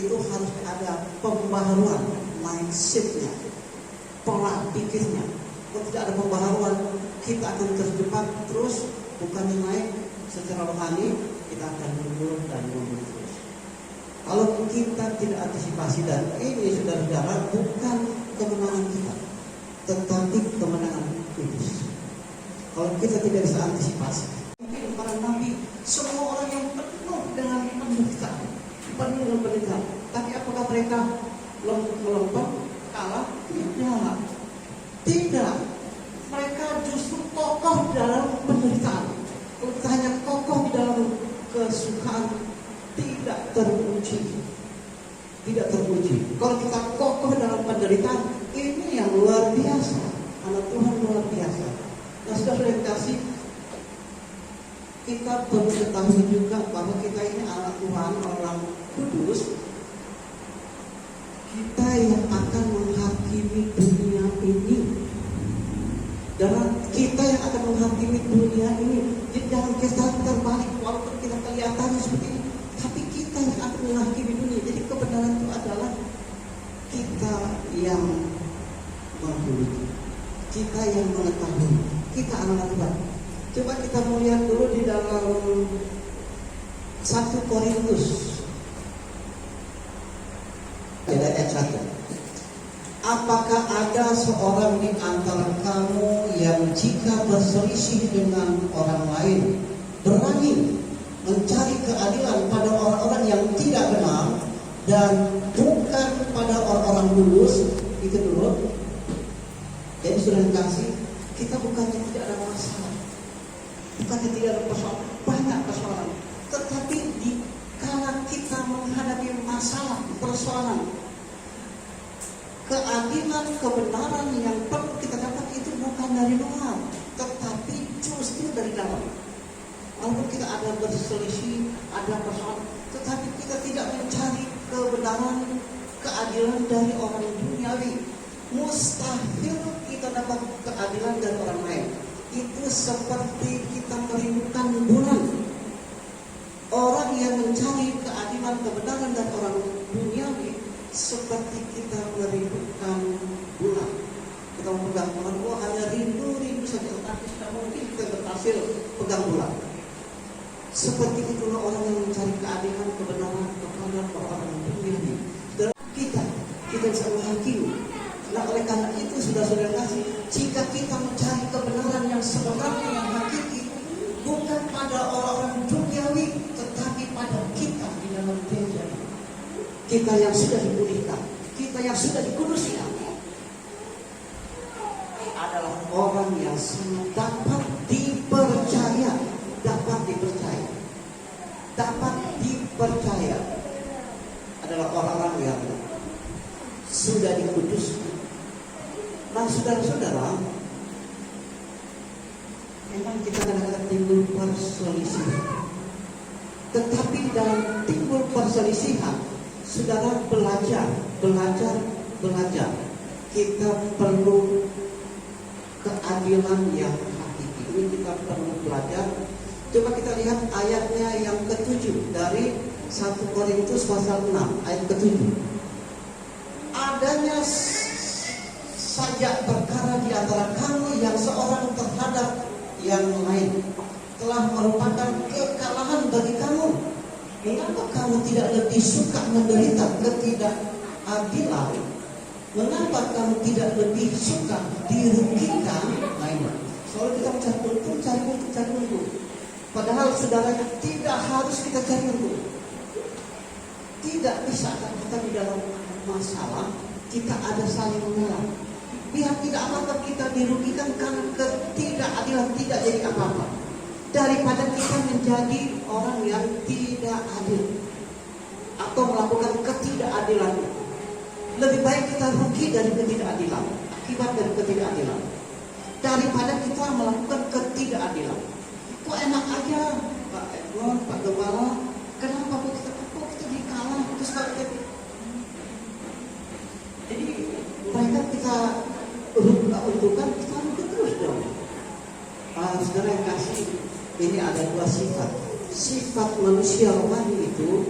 itu harus ada pembaharuan mindsetnya, pola pikirnya. Kalau tidak ada pembaharuan, kita akan terjebak terus, bukannya naik secara rohani, kita akan mundur dan mundur terus. Kalau kita tidak antisipasi, dan ini saudara-saudara bukan kemenangan kita, tetapi kemenangan iblis. Kalau kita tidak bisa antisipasi, mungkin para nabi, semua orang yang penuh dengan penderitaan, tapi apakah mereka melompat kalah? Tidak. Mereka justru kokoh dalam penderitaan. Kalau kita hanya kokoh di dalam kesukaan, tidak teruji. Kalau kita kokoh dalam penderitaan, ini yang luar biasa. Anak Tuhan luar biasa. Nah, sudah kasih, kita perlu ketahui juga bahwa kita ini anak Tuhan, orang kudus. Kita yang akan menghakimi dunia ini, dan kita yang akan menghakimi dunia ini. Jadi jangan kita terbalik, walaupun kita kelihatannya seperti ini, tapi kita yang akan menghakimi dunia. Jadi kebenaran itu adalah kita yang memiliki, kita yang mengetahui, kita anak Tuhan. Coba kita melihat dulu di dalam 1 Korintus ayat 1. Apakah ada seorang di antara kamu yang jika berselisih dengan orang lain berani mencari keadilan pada orang-orang yang tidak benar dan bukan pada orang-orang lurus? Itu dulu. Jadi sudah dikasih, kita bukannya tidak ada masalah, bukannya tidak ada persoalan, banyak persoalan. Tetapi kala kita menghadapi masalah, persoalan, keadilan, kebenaran yang perlu kita dapat itu bukan dari luar, tetapi justru dari dalam. Walaupun kita ada berselisih, ada persoalan, tetapi kita tidak mencari kebenaran, keadilan dari orang duniawi. Mustahil kita dapat keadilan dari orang lain. Itu seperti kita merindukan bulan. Orang yang mencari keadilan, kebenaran dari orang duniawi seperti kita merindukan bulan. Kita memegang bulan, hanya rindu saja, tapi tidak mungkin kita berhasil pegang bulan. Seperti itulah orang yang mencari keadilan, kebenaran kepada orang duniawi. Dan kita bisa menghakimi. Nah, oleh karena itu sudah kasih, jika kita mencari kebenaran yang sebenarnya, yang hakiki, bukan pada orang-orang duniawi, tetapi pada kita di dalam gereja. Kita yang sudah dipulihkan, kita yang sudah dikuduskan, adalah orang yang dapat dipercaya, adalah orang-orang yang sudah dikuduskan. Nah, saudara-saudara, memang kita kadang-kadang timbul perselisihan. Tetapi dalam timbul perselisihan, saudara belajar. Kita perlu keadilan yang hakiki. Ini kita perlu belajar. Coba kita lihat ayatnya yang ke-7 dari 1 Korintus pasal 6 ayat ke-7. Adanya saja perkara di antara kamu yang seorang terhadap yang lain telah merupakan kekalahan bagi kamu. Mengapa kamu tidak lebih suka menderita ketidakadilan? Mengapa kamu tidak lebih suka dirugikan? Lainnya. Soalnya kita cari untung. Padahal saudara, tidak harus kita cari untung. Tidak bisa kita di dalam masalah kita ada saling mengalah. Biar tidak apa-apa kita dirugikan karena ketidakadilan, tidak jadi apa-apa. Daripada kita menjadi orang yang tidak adil atau melakukan ketidakadilan, lebih baik kita rugi dari ketidakadilan, akibat dari ketidakadilan, daripada kita melakukan ketidakadilan. Kok enak aja Pak Edward, Pak Gembala, kenapa kok kita dikalah terus kita. Jadi mereka kita untukkan, kita rugi terus dong. Saudara yang kasih, ini ada dua sifat. Sifat manusia rohani itu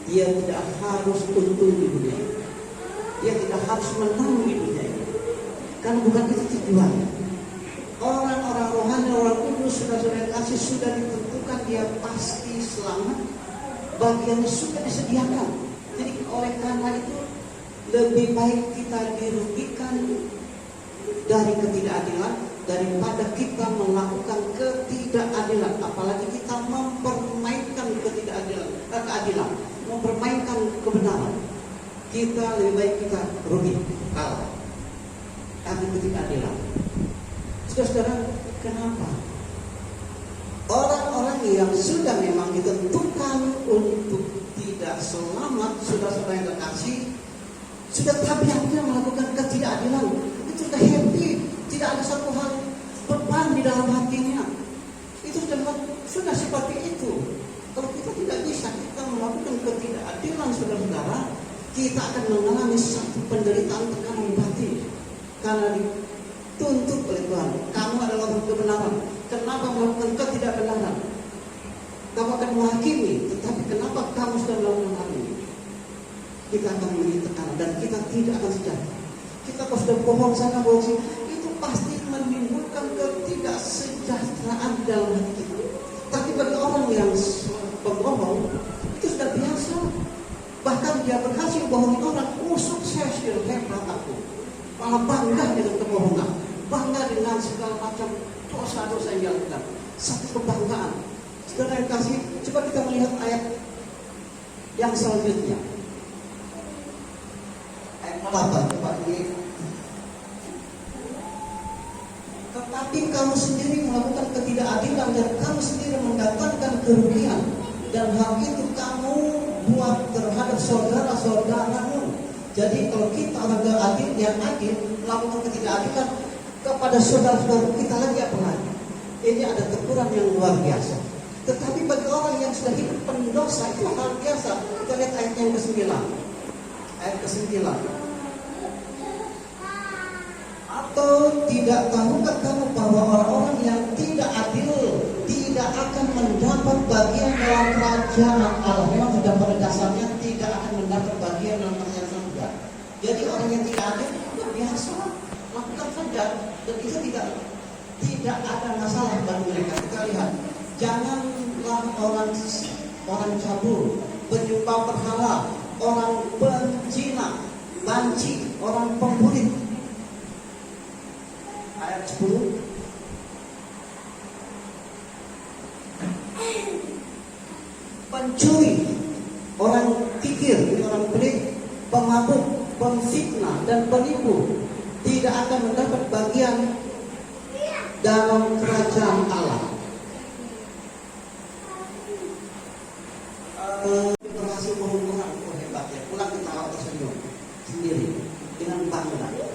Dia tidak harus untung di dunia ini. Dia tidak harus menang di dunia ini. Karena bukan itu tujuannya. Orang-orang rohani, orang kudus, saudara-saudara kasih sudah ditentukan dia pasti selamat. Bagiannya sudah disediakan. Jadi oleh karena itu lebih baik kita dirugikan dari ketidakadilan daripada kita melakukan ketidakadilan. Apalagi kita mempermainkan keadilan, mempermainkan kebenaran. Kita lebih baik kita rugi, kalah karena ketidakadilan. Saudara, kenapa? Orang-orang yang sudah memang ditentukan untuk tidak selamat, saudara-saudara yang terkasih, sudah tabiatnya melakukan ketidakadilan. Itu sudah happy, tidak ada satu hal beban di dalam hatinya. Itu sudah seperti itu. Kalau kita tidak bisa kita melakukan ketidakadilan, saudara-saudara, kita akan mengalami satu penderitaan tekanan batin karena dituntut oleh Tuhan. Kamu adalah orang kebenaran. Kenapa melakukan ketidakbenaran? Kamu akan menghakimi, tetapi kenapa kamu sudah melakukan hal ini? Kita akan menjadi tekanan dan kita tidak akan sejahtera. Kita kalau sudah bohong sana bohong sini, itu pasti menimbulkan ketidaksejahteraan di dalam hati kita. Tapi bagi orang yang pembohong, itu sudah biasa. Bahkan dia berhasil bohongin orang, sukses dia, hebat aku. Malah bangga dengan kebohongan, bangga dengan segala macam dosa-dosa yang dilakukan. Satu kebanggaan. Saudara yang kasih, coba kita melihat ayat yang selanjutnya. Ayat 8, coba ini. Tetapi kamu sendiri melakukan ketidakadilan dan kamu sendiri mendatangkan kerugian, dan hal itu kamu buat terhadap saudara-saudaramu. Jadi kalau kita orang yang adil melakukan ketidakadilan kepada saudara-saudara kita lagi apa lagi? Ini ada teguran yang luar biasa. Tetapi bagi orang yang sudah hidup pendosa itu hal biasa. Kita lihat ayat yang ke-9. Ayat ke-9. Atau tidak tahukah kamu bahwa orang-orang yang tidak adil tidak akan mendapat bagian dalam kerajaan Allah? Memang sudah pada dasarnya tidak akan mendapat bagian dalam kerajaan surga. Jadi orang yang tidak adil itu biasa, lakukan saja, dan itu tidak ada masalah bagi mereka. Kita lihat, janganlah orang cabul, penyembah berhala, orang berzina, banci, orang pembunuh. Ayat 10. Pencuri, orang kikir, orang pelit, pemabuk, pemfitnah dan penipu tidak akan mendapat bagian dalam kerajaan Allah. Berhasil bohong orang, hebat ya. Pulang kita tersenyum sendiri dengan bangga.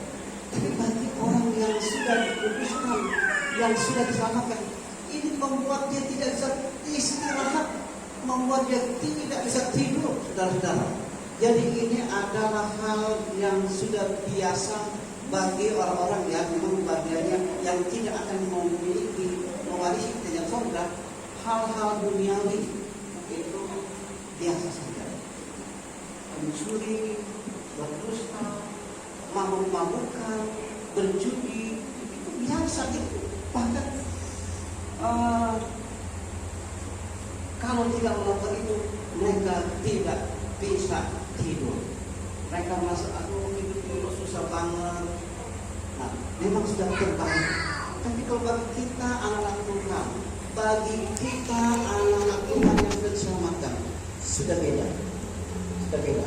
Tapi bagi orang yang sudah dikuduskan, yang sudah diselamatkan, ini membuat dia tidak bisa istirahat, membuat dia tidak bisa tidur, saudara-saudara. Jadi ini adalah hal yang sudah biasa bagi orang-orang yang membagiannya, yang tidak akan memiliki mewarisi kerajaan surga. Hal-hal duniawi itu biasa saja. Mencuri, berdusta, mabuk-mabukan, berjudi, itu biasa. Itu bahkan kalau tidak melakukan itu, mereka tidak bisa tidur. Mereka merasa, aduh hidup ini susah banget. Nah, memang sudah terbaik. Tapi kalau bagi kita anak-anak Tuhan, bagi kita anak-anak Tuhan yang sudah diselamatkan, sudah beda. Sudah beda.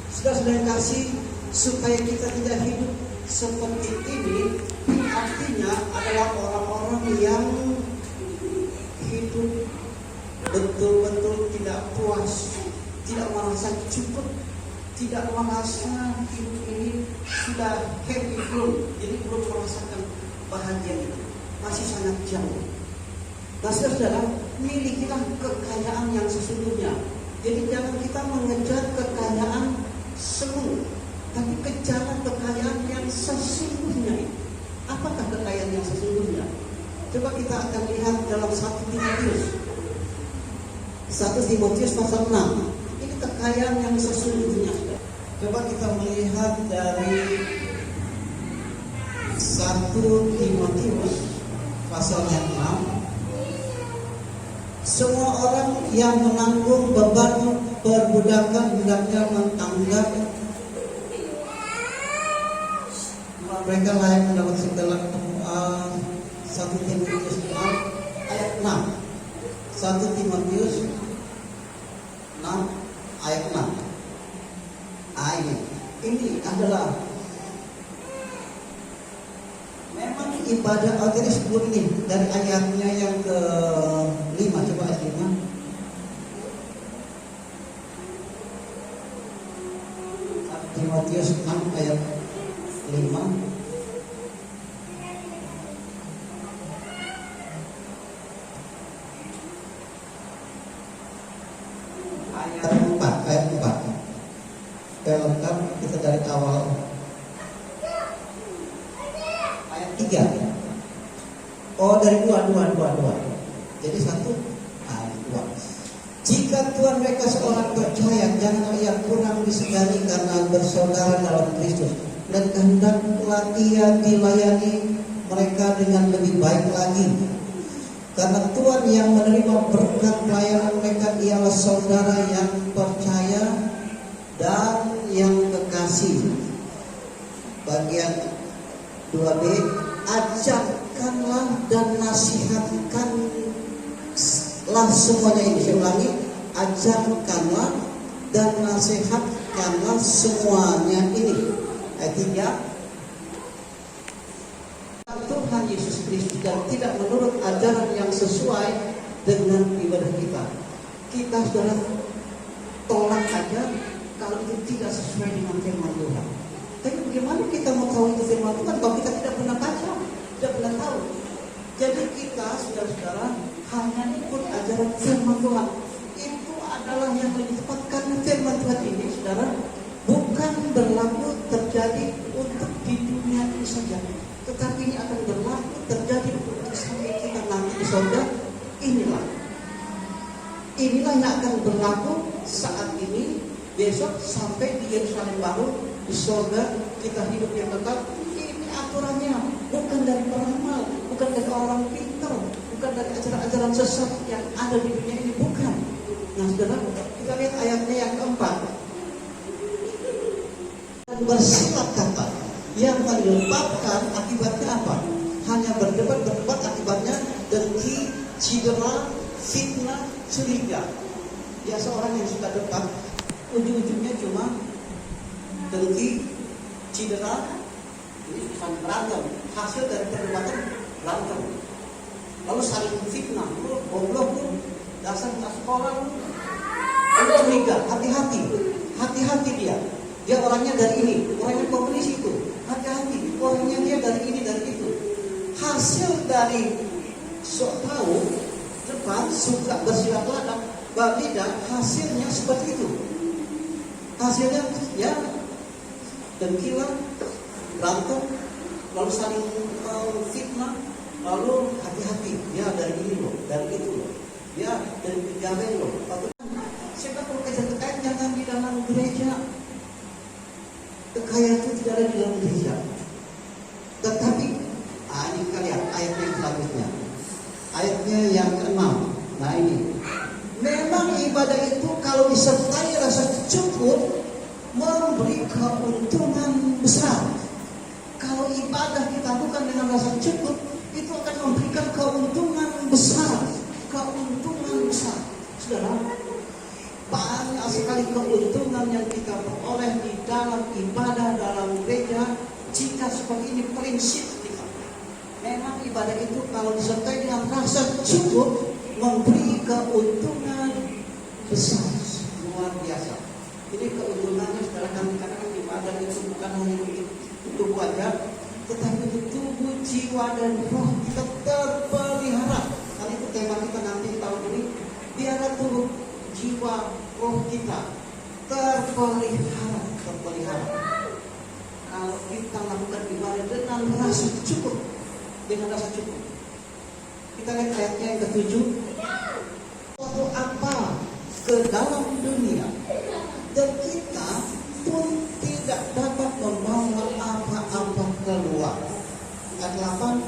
Sudah yang kasih, supaya kita tidak hidup seperti ini, artinya adalah orang-orang yang hidup betul-betul tidak puas, tidak merasa cukup, tidak merasa hidup ini sudah happy belum, jadi belum merasakan bahagia itu, masih sangat jauh. Nah saudara, milikilah kekayaan yang sesungguhnya. Jadi jangan kita mengejar kekayaan semu, tapi kejarlah kekayaan yang sesungguhnya. Apakah kekayaan yang sesungguhnya? Coba kita akan lihat dalam 1 Timotius pasal 6. Ini kekayaan kekayaan yang sesungguhnya. Coba kita melihat dari 1 Timotius pasal yang 6. Semua orang yang menanggung beban perbudakan hendaknya menganggap mereka layak mendapat segala 1 Timotius 6 ayat 6. 1 Timotius 6 ayat 6. Ini adalah memang ibadah akhirnya sebelum ini dari ayatnya yang ke-5. Coba ayat 5. Timotius 6 ayat 5. Ayat 4. Lengkap kita dari awal. Ayat 3. Oh, dari 2. Jadi 1 ayat 2. Jika Tuhan mereka seorang percaya, jangan ia kurang disegani karena bersaudara dalam Kristus, dan hendaklah ia dilayani mereka dengan lebih baik lagi. Karena Tuhan yang menerima berkat pelayanan mereka ialah saudara yang percaya dan yang kekasih. Bagian 2b, ajarkanlah dan nasihatkanlah semuanya ini. Saya ulangi, ajarkanlah dan nasihatkanlah semuanya ini. Ayat 3, Tuhan Yesus Kristus dan tidak menurut ajaran yang sesuai dengan ibadah kita. Kita sudah tolak aja kalau itu tidak sesuai dengan firman Tuhan. Tapi bagaimana kita mau tahu itu firman Tuhan kalau kita tidak pernah baca, tidak pernah tahu? Jadi kita, saudara-saudara, hanya ikut ajaran firman Tuhan. Itu adalah yang lebih tepat karena firman Tuhan ini, saudara, bukan berlaku terjadi untuk di dunia ini saja, tetapi ini akan berlaku terjadi untuk sampai kita nanti di surga. Inilah yang akan berlaku saat ini, besok sampai di Yerusalem baru, di surga kita hidup yang tetap. Ini aturannya, bukan dari peramal, bukan dari orang pintar, bukan dari ajaran-ajaran sesat yang ada di dunia ini, bukan. Nah, saudara, kita lihat ayatnya yang keempat. Bersilat kata yang menyebabkan akibatnya apa? Hanya berdebat akibatnya dengki, cedera, fitnah, curiga. Ya, seorang yang suka debat ujung-ujungnya cuma dengki, cedera, ini saling berantem. Hasil dari perdebatan berantem. Lalu saling fitnah, lu goblok lu, dasar sekolah lu. Lalu curiga, hati-hati dia. Dia orangnya dari ini, orangnya komunis itu. Hati-hati, orangnya dia dari ini, dari itu. Hasil dari sok tahu, depan, suka bersilat-silat, tidak, hasilnya seperti itu. Hasilnya, ya, dengkilah, berantem, lalu saling fitnah, lalu hati-hati, dia dari ini loh, dari itu loh. Dia dari penjaga loh. Siapa kalau kekayaan jangan di dalam gereja. Kekayaan itu tidak ada di dalam gereja. Tetapi ini kita lihat ayatnya yang selanjutnya. Ayatnya yang ke-6. Nah ini, memang ibadah itu kalau disertai rasa cukup memberi keuntungan besar. Kalau ibadah kita bukan dengan rasa cukup, itu akan memberikan keuntungan besar. Keuntungan besar. Saudara, banyak sekali keuntungan yang kita peroleh di dalam ibadah, dalam gereja, jika seperti ini prinsip kita. Memang ibadah itu kalau disertai dengan rasa cukup memberi keuntungan besar, luar biasa. Jadi keuntungannya, saudara, kadang-kadang ibadah itu bukan hanya untuk tubuh aja, tetapi untuk tubuh, jiwa, dan roh kita terpelihara. Karena itu tema kita nanti tahun ini, biarlah tubuh, jiwa, roh kita terpelihara. Kalau kita lakukan ibadah dengan rasa cukup, kita lihat ayatnya yang ke-7. Suatu apa ke dalam dunia dan kita pun tidak dapat membawa apa-apa keluar. Ayat 8,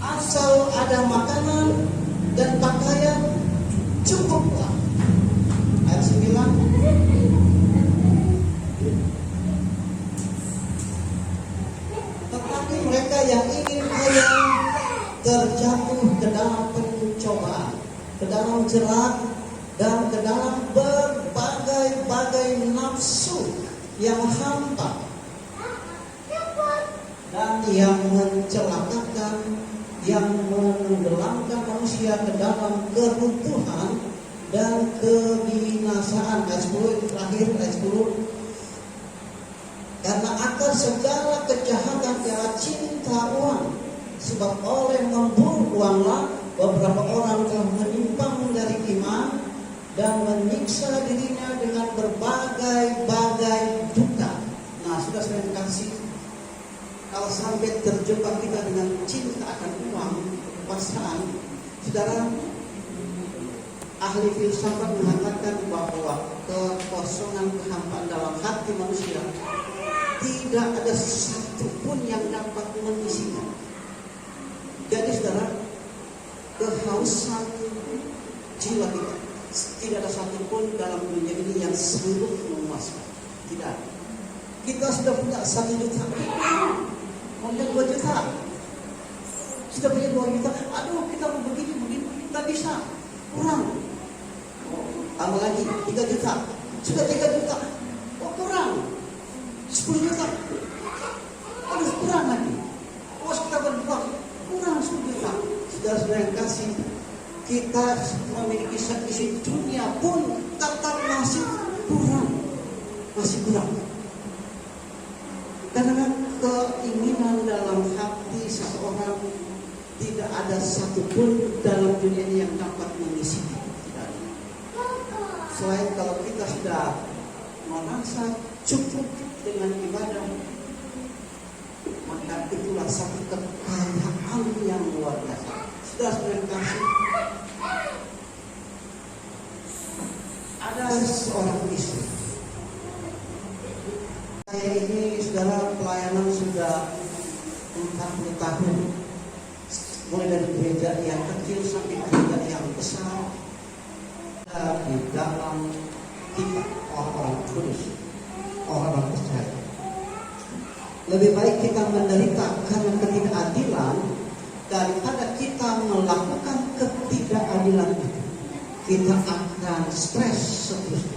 asal ada makanan dan pakaian cukuplah. Ayat 9, tetapi mereka yang ingin kaya terjatuh ke dalam pencobaan, ke dalam jerat, dan ke dalam berbagai-bagai nafsu yang hampa dan yang mencelakakan, yang menenggelamkan manusia ke dalam keruntuhan dan kebinasaan. Ayat 10 itu terakhir, ayat 10. Karena akar segala kejahatan ialah cinta uang, sebab oleh memburu uanglah beberapa orang telah menyimpang dari iman dan menyiksa dirinya dengan berbagai-bagai duka. Nah, sudah saya kasih, kalau sampai terjebak kita dengan cinta akan uang, kekuasaan, saudara, ahli filsafat mengatakan bahwa kekosongan, kehampaan dalam hati manusia tidak ada satu pun yang dapat mengisinya. Jadi saudara, kehausan jiwa kita tidak ada satu pun dalam dunia ini yang sanggup memuaskan. Tidak. Kita sudah punya 1 juta, punya 2 juta, sudah punya 2 juta. Aduh, kita mau begini, tak bisa, kurang. Tambah lagi 3 juta, sudah 3 juta, oh kurang. 10 juta, aduh kurang lagi. Oh kita berdoa, kurang 10 juta. Saudara-saudara yang kasih, kita memiliki isi dunia pun tetap masih kurang. Karena keinginan dalam hati seseorang tidak ada satupun dalam dunia ini yang dapat mengisinya. Tidak ada. Selain kalau kita sudah merasa cukup dengan ibadah, maka itulah satu kekayaan yang luar biasa. Saudara-saudara yang kasih, ada seorang istri. Saya ini saudara pelayanan sudah 40 tahun, mulai dari gereja yang kecil sampai gereja yang besar. Di dalam kita orang-orang kudus, orang-orang percaya, lebih baik kita menderita karena ketidakadilan daripada kita melakukan ketidakadilan itu. Kita akan stres seterusnya.